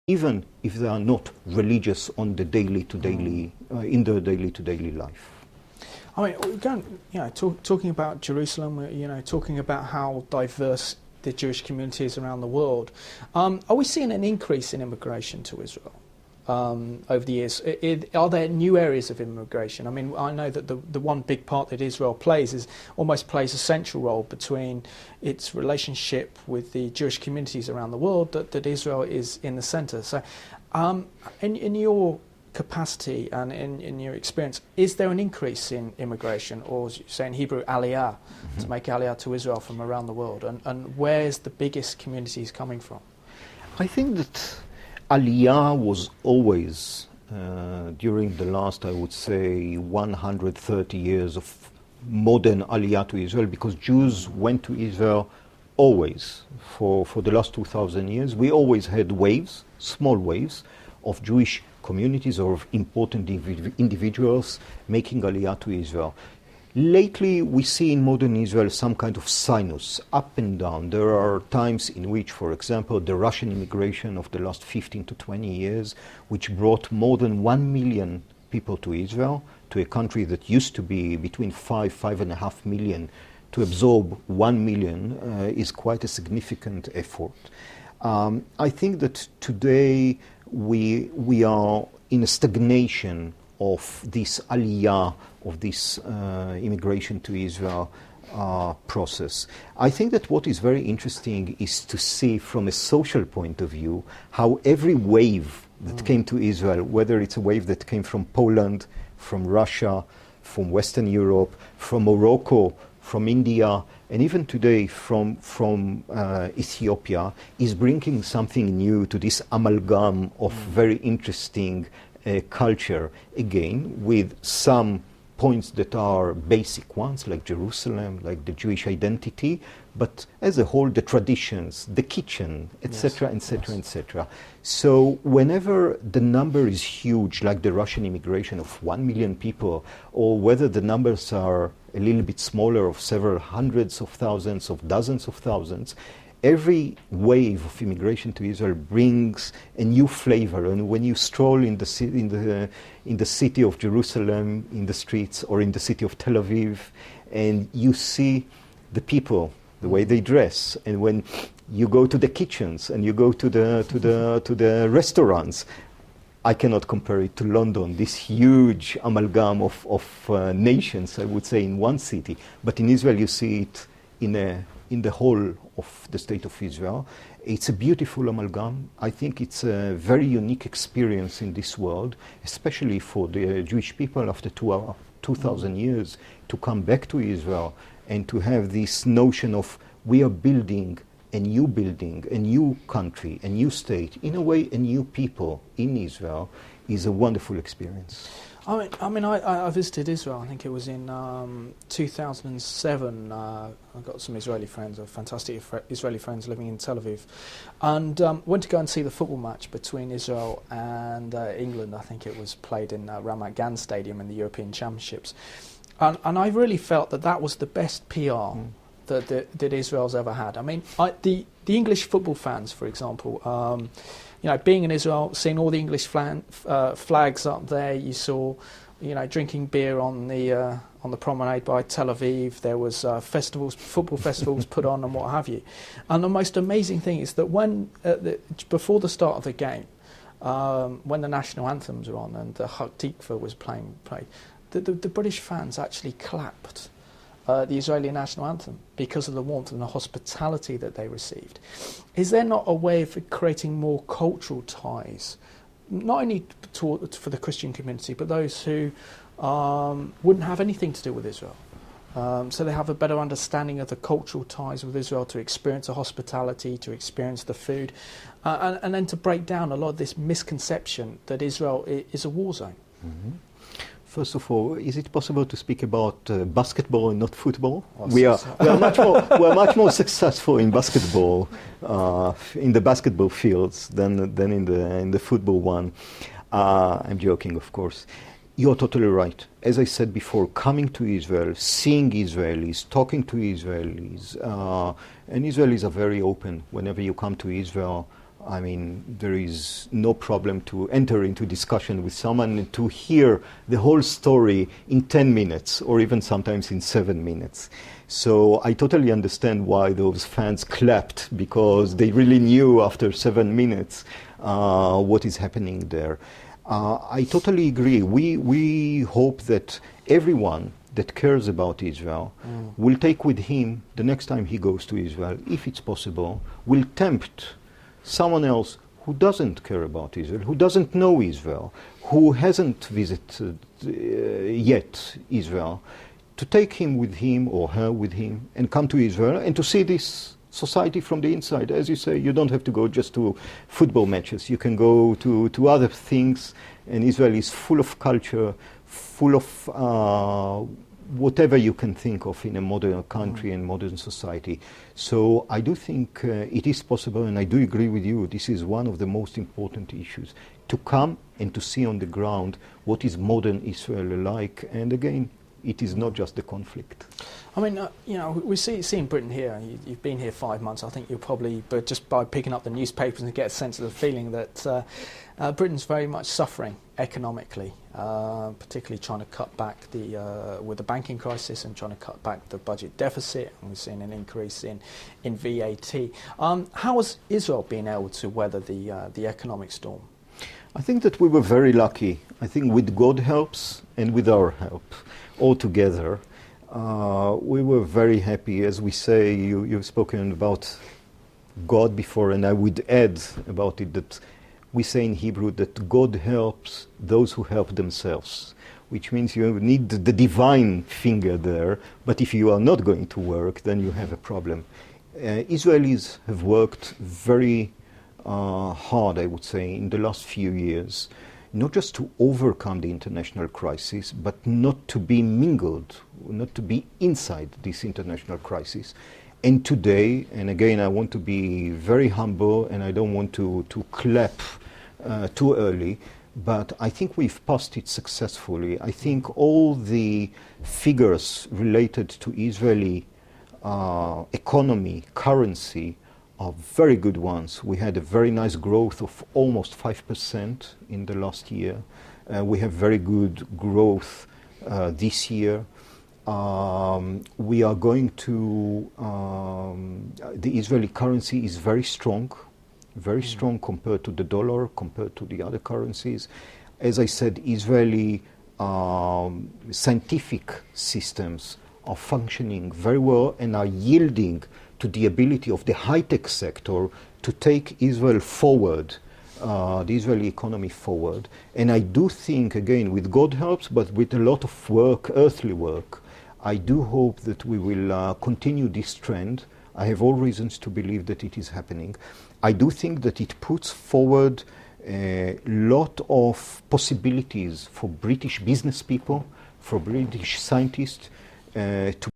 even if they are not religious on the daily-to-daily, in the daily-to-daily life. I mean, talking about Jerusalem, talking about how diverse the Jewish community is around the world, are we seeing an increase in immigration to Israel over the years? Are there new areas of immigration? I mean, I know that the one big part that Israel plays plays a central role between its relationship with the Jewish communities around the world, that Israel is in the centre. So in your capacity and in your experience, is there an increase in immigration, or as you say in Hebrew, aliyah, to make aliyah to Israel from around the world? And where's the biggest communities coming from? I think that aliyah was always, during the last, I would say, 130 years of modern aliyah to Israel, because Jews went to Israel always. For the last 2,000 years, we always had waves, small waves, of Jewish communities or of important individuals making aliyah to Israel. Lately, we see in modern Israel some kind of sinus, up and down. There are times in which, for example, the Russian immigration of the last 15 to 20 years, which brought more than 1 million people to Israel, to a country that used to be between 5.5 million, to absorb 1 million is quite a significant effort. I think that today we are in a stagnation of this aliyah, of this immigration to Israel process. I think that what is very interesting is to see from a social point of view how every wave that came to Israel, whether it's a wave that came from Poland, from Russia, from Western Europe, from Morocco, from India, and even today from Ethiopia, is bringing something new to this amalgam of very interesting culture, again, with some points that are basic ones, like Jerusalem, like the Jewish identity, but as a whole, the traditions, the kitchen, etc., etc., etc. So whenever the number is huge, like the Russian immigration of 1 million people, or whether the numbers are a little bit smaller, of several hundreds of thousands, of dozens of thousands, every wave of immigration to Israel brings a new flavor. And when you stroll in the city of Jerusalem, in the streets, or in the city of Tel Aviv, and you see the people, the way they dress, and when you go to the kitchens and you go to the restaurants, I cannot compare it to London, this huge amalgam of nations, I would say, in one city. But in Israel, you see it in the whole of the state of Israel. It's a beautiful amalgam. I think it's a very unique experience in this world, especially for the Jewish people after 2,000 years, to come back to Israel and to have this notion of we are building, a new country, a new state, in a way, a new people in Israel, is a wonderful experience. I visited Israel. I think it was in 2007. I got some Israeli friends, fantastic Israeli friends living in Tel Aviv, and went to go and see the football match between Israel and England. I think it was played in Ramat Gan Stadium in the European Championships, and I really felt that was the best PR that Israel's ever had. I mean, the English football fans, for example. Being in Israel, seeing all the English flags up there, you saw, drinking beer on the promenade by Tel Aviv. There was football festivals put on, and what have you. And the most amazing thing is that when before the start of the game, when the national anthems were on and the Hatikva was played, the British fans actually clapped the Israeli national anthem because of the warmth and the hospitality that they received. Is there not a way of creating more cultural ties, not only for the Christian community, but those who wouldn't have anything to do with Israel? So they have a better understanding of the cultural ties with Israel, to experience the hospitality, to experience the food, and then to break down a lot of this misconception that Israel is a war zone. Mm-hmm. First of all, is it possible to speak about basketball and not football? We are much more successful in basketball, in the basketball fields than in the football one. I'm joking, of course. You're totally right. As I said before, coming to Israel, seeing Israelis, talking to Israelis, and Israelis are very open. Whenever you come to Israel, I mean, there is no problem to enter into discussion with someone and to hear the whole story in 10 minutes or even sometimes in 7 minutes. So I totally understand why those fans clapped, because they really knew after 7 minutes what is happening there. I totally agree. We hope that everyone that cares about Israel will take with him the next time he goes to Israel, if it's possible, will tempt someone else who doesn't care about Israel, who doesn't know Israel, who hasn't visited yet Israel, to take him with him or her with him and come to Israel and to see this society from the inside. As you say, you don't have to go just to football matches. You can go to other things, and Israel is full of culture, full of whatever you can think of in a modern country and modern society. So I do think it is possible, and I do agree with you, this is one of the most important issues, to come and to see on the ground what is modern Israel like. And again, it is not just the conflict. I mean, we see in Britain here, you've been here 5 months, I think you'll probably, but just by picking up the newspapers and get a sense of the feeling that Britain's very much suffering economically, particularly trying to cut back with the banking crisis and trying to cut back the budget deficit, and we're seeing an increase in VAT. How has Israel been able to weather the economic storm? I think that we were very lucky. I think with God helps and with our help, all together, we were very happy. As we say, you've spoken about God before, and I would add about it that we say in Hebrew that God helps those who help themselves, which means you need the divine finger there, but if you are not going to work, then you have a problem. Israelis have worked very hard, I would say, in the last few years, not just to overcome the international crisis, but not to be mingled, not to be inside this international crisis. And today, and again, I want to be very humble and I don't want to clap too early, but I think we've passed it successfully. I think all the figures related to Israeli economy, currency, are very good ones. We had a very nice growth of almost 5% in the last year. We have very good growth this year. We are going to, the Israeli currency is very strong compared to the dollar, compared to the other currencies. As I said, Israeli scientific systems are functioning very well and are yielding to the ability of the high-tech sector to take Israel forward, the Israeli economy forward. And I do think, again, with God helps, but with a lot of work, earthly work, I do hope that we will continue this trend. I have all reasons to believe that it is happening. I do think that it puts forward a lot of possibilities for British business people, for British scientists, to